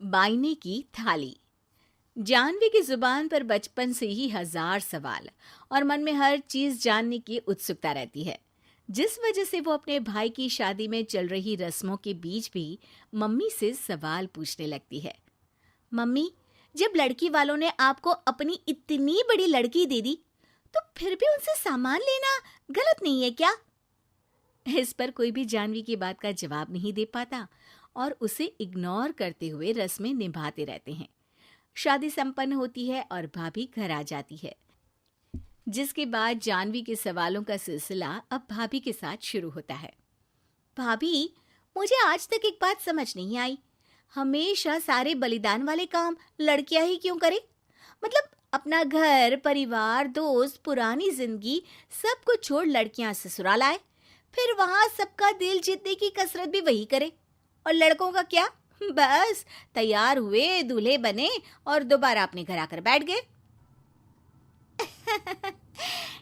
बाइने की थाली। जानवी की जुबान पर बचपन से ही हजार सवाल और मन में हर चीज जानने की उत्सुकता रहती है, जिस वजह से वो अपने भाई की शादी में चल रही रस्मों के बीच भी मम्मी से सवाल पूछने लगती है। मम्मी, जब लड़की वालों ने आपको अपनी इतनी बड़ी लड़की दे दी, तो फिर भी उनसे सामान लेना गलत नहीं है क्या? इस पर कोई भी जानवी की बात का जवाब नहीं दे पाता और उसे इग्नोर करते हुए रस्में निभाते रहते हैं। शादी संपन्न होती है और भाभी घर आ जाती है, जिसके बाद जानवी के सवालों का सिलसिला अब भाभी के साथ शुरू होता है। भाभी, मुझे आज तक एक बात समझ नहीं आई, हमेशा सारे बलिदान वाले काम लड़कियां ही क्यों करे? मतलब अपना घर, परिवार, दोस्त, पुरानी जिंदगी सब कुछ छोड़ लड़कियां ससुराल आए, फिर वहां सबका दिल जीतने की कसरत भी वही करे, और लड़कों का क्या? बस तैयार हुए, दूल्हे बने और दोबारा अपने घर आकर बैठ गए।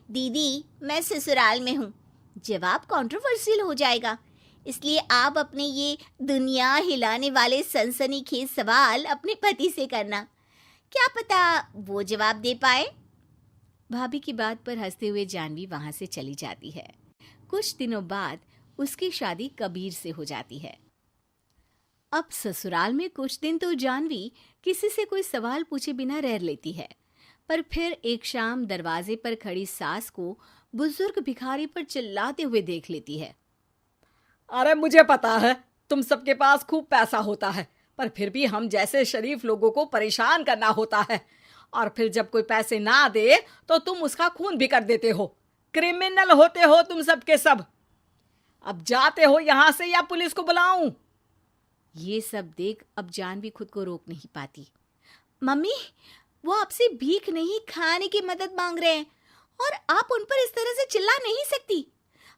दीदी, मैं ससुराल में हूँ, जवाब कंट्रोवर्शियल हो जाएगा, इसलिए आप अपने ये दुनिया हिलाने वाले सनसनीखेज सवाल अपने पति से करना, क्या पता वो जवाब दे पाए। भाभी की बात पर हंसते हुए जानवी वहां से चली जाती है। कुछ दिनों बाद उसकी शादी कबीर से हो जाती है। अब ससुराल में कुछ दिन तो जानवी किसी से कोई सवाल पूछे बिना रह लेती है, पर फिर एक शाम दरवाजे पर खड़ी सास को बुजुर्ग भिखारी पर चिल्लाते हुए देख लेती है। अरे मुझे पता है तुम सबके पास खूब पैसा होता है, पर फिर भी हम जैसे शरीफ लोगों को परेशान करना होता है, और फिर जब कोई पैसे ना दे तो तुम उसका खून भी कर देते हो। क्रिमिनल होते हो तुम सबके सब। अब जाते हो यहाँ से या पुलिस को बुलाऊं? ये सब देख अब जानवी खुद को रोक नहीं पाती। मम्मी, वो आपसे भीख नहीं, खाने की मदद मांग रहे हैं और आप उन पर इस तरह से चिल्ला नहीं सकती।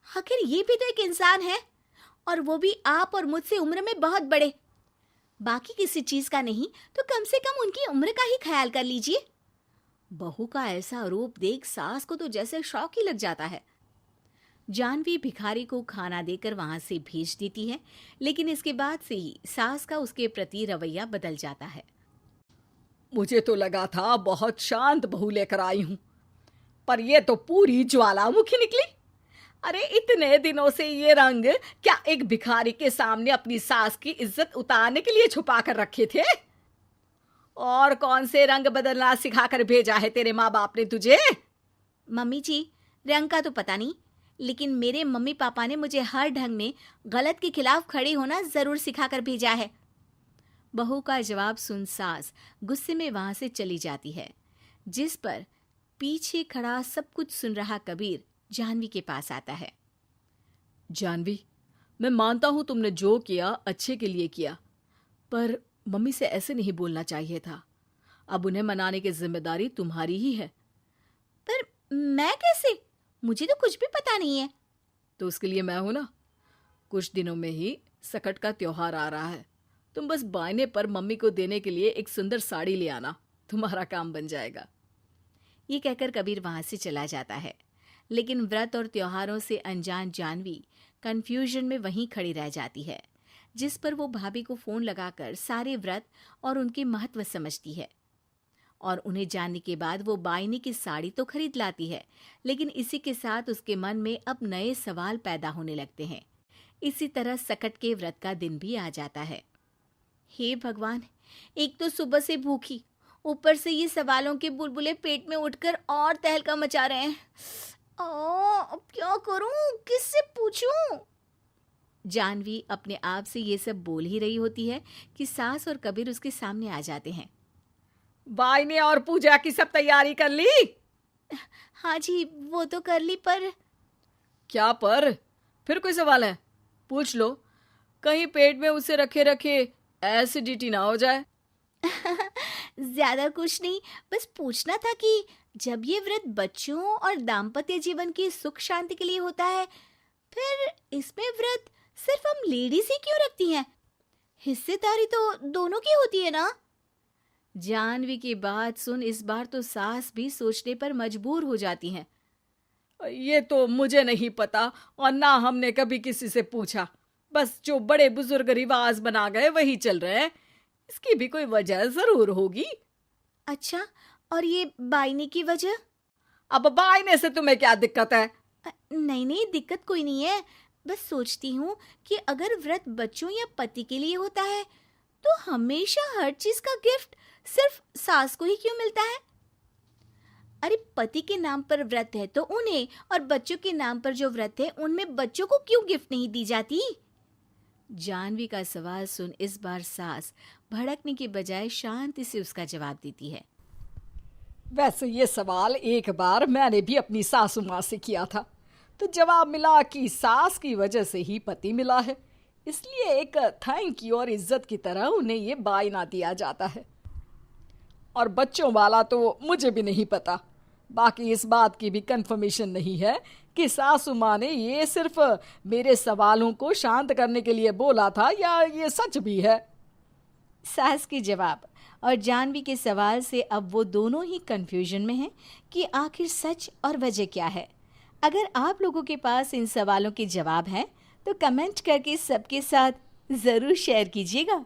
आखिर ये भी तो एक इंसान है, और वो भी आप और मुझसे उम्र में बहुत बड़े। बाकी किसी चीज का नहीं तो कम से कम उनकी उम्र का ही ख्याल कर लीजिए। बहू का ऐसा रूप देख सास को तो जैसे शौक ही लग जाता है। जानवी भिखारी को खाना देकर वहां से भेज देती है, लेकिन इसके बाद से ही सास का उसके प्रति रवैया बदल जाता है। मुझे तो लगा था बहुत शांत बहू लेकर आई हूं, पर ये तो पूरी ज्वालामुखी निकली। अरे इतने दिनों से ये रंग क्या एक भिखारी के सामने अपनी सास की इज्जत उतारने के लिए छुपा कर रखे थे? और कौन से रंग बदलना सिखाकर भेजा है तेरे माँ बाप ने तुझे? मम्मी जी, रंग का तो पता नहीं, लेकिन मेरे मम्मी पापा ने मुझे हर ढंग में गलत के खिलाफ खड़े होना जरूर सिखाकर भेजा है। बहू का जवाब सुन सास गुस्से में वहां से चली जाती है, जिस पर पीछे खड़ा सब कुछ सुन रहा कबीर जानवी के पास आता है। जानवी, मैं मानता हूं तुमने जो किया अच्छे के लिए किया, पर मम्मी से ऐसे नहीं बोलना चाहिए था। अब उन्हें मनाने की जिम्मेदारी तुम्हारी ही है। पर मैं कैसे? मुझे तो कुछ भी पता नहीं है। तो उसके लिए मैं हूं ना। कुछ दिनों में ही सकट का त्योहार आ रहा है, तुम बस बायने पर मम्मी को देने के लिए एक सुंदर साड़ी ले आना, तुम्हारा काम बन जाएगा। ये कहकर कबीर वहां से चला जाता है, लेकिन व्रत और त्योहारों से अनजान जानवी कंफ्यूजन में वहीं खड़ी रह जाती है, जिस पर वो भाभी को फोन लगाकर सारे व्रत और उनके महत्व समझती है। और उन्हें जानने के बाद वो बाइने की साड़ी तो खरीद लाती है, लेकिन इसी के साथ उसके मन में अब नए सवाल पैदा होने लगते हैं। इसी तरह सकट के व्रत का दिन भी आ जाता है। हे भगवान, एक तो सुबह से भूखी, ऊपर से ये सवालों के बुलबुले पेट में उठकर और तहलका मचा रहे हैं। अब क्या करूं, किससे पूछूं? जानवी अपने आप से ये सब बोल ही रही होती है कि सास और कबीर उसके सामने आ जाते हैं। बायने और पूजा की सब तैयारी कर ली? हाँ जी, वो तो कर ली, पर क्या पर? फिर कोई सवाल है? पूछ लो, कहीं पेट में उसे रखे रखे एसिडिटी ना हो जाए। ज्यादा कुछ नहीं, बस पूछना था कि जब ये व्रत बच्चों और दाम्पत्य जीवन की सुख शांति के लिए होता है, फिर इसमें व्रत सिर्फ हम लेडीज ही क्यों रखती हैं? हिस्सेदारी तो दोनों की होती है ना? जानवी की बात सुन इस बार तो सास भी सोचने पर मजबूर हो जाती हैं। ये तो मुझे नहीं पता, और ना हमने कभी किसी से पूछा। बस जो बड़े बुजुर्ग रिवाज बना गए वही चल रहे हैं। इसकी भी कोई वजह जरूर होगी। अच्छा, और ये बायने की वजह? अब बायने से तुम्हें क्या दिक्कत है? नहीं नहीं, दिक्कत कोई नहीं है। बस सोचती हूँ कि अगर व्रत बच्चों या पति के लिए होता है तो हमेशा हर चीज का गिफ्ट सिर्फ सास को ही क्यों मिलता है? अरे पति के नाम पर व्रत है तो उन्हें, और बच्चों के नाम पर जो व्रत है उनमें बच्चों को क्यों गिफ्ट नहीं दी जाती? जानवी का सवाल सुन इस बार सास भड़कने की बजाय शांति से उसका जवाब देती है। वैसे ये सवाल एक बार मैंने भी अपनी सासू माँ से किया था, तो जवाब मिला कि सास की वजह से ही पति मिला है, इसलिए एक थैंक यू और इज्जत की तरह उन्हें ये बायना दिया जाता है। और बच्चों वाला तो मुझे भी नहीं पता। बाकी इस बात की भी कंफर्मेशन नहीं है कि सासू माँ ने ये सिर्फ मेरे सवालों को शांत करने के लिए बोला था या ये सच भी है। सास के जवाब और जानवी के सवाल से अब वो दोनों ही कंफ्यूजन में हैं कि आखिर सच और वजह क्या है। अगर आप लोगों के पास इन सवालों के जवाब हैं तो कमेंट करके सबके साथ ज़रूर शेयर कीजिएगा।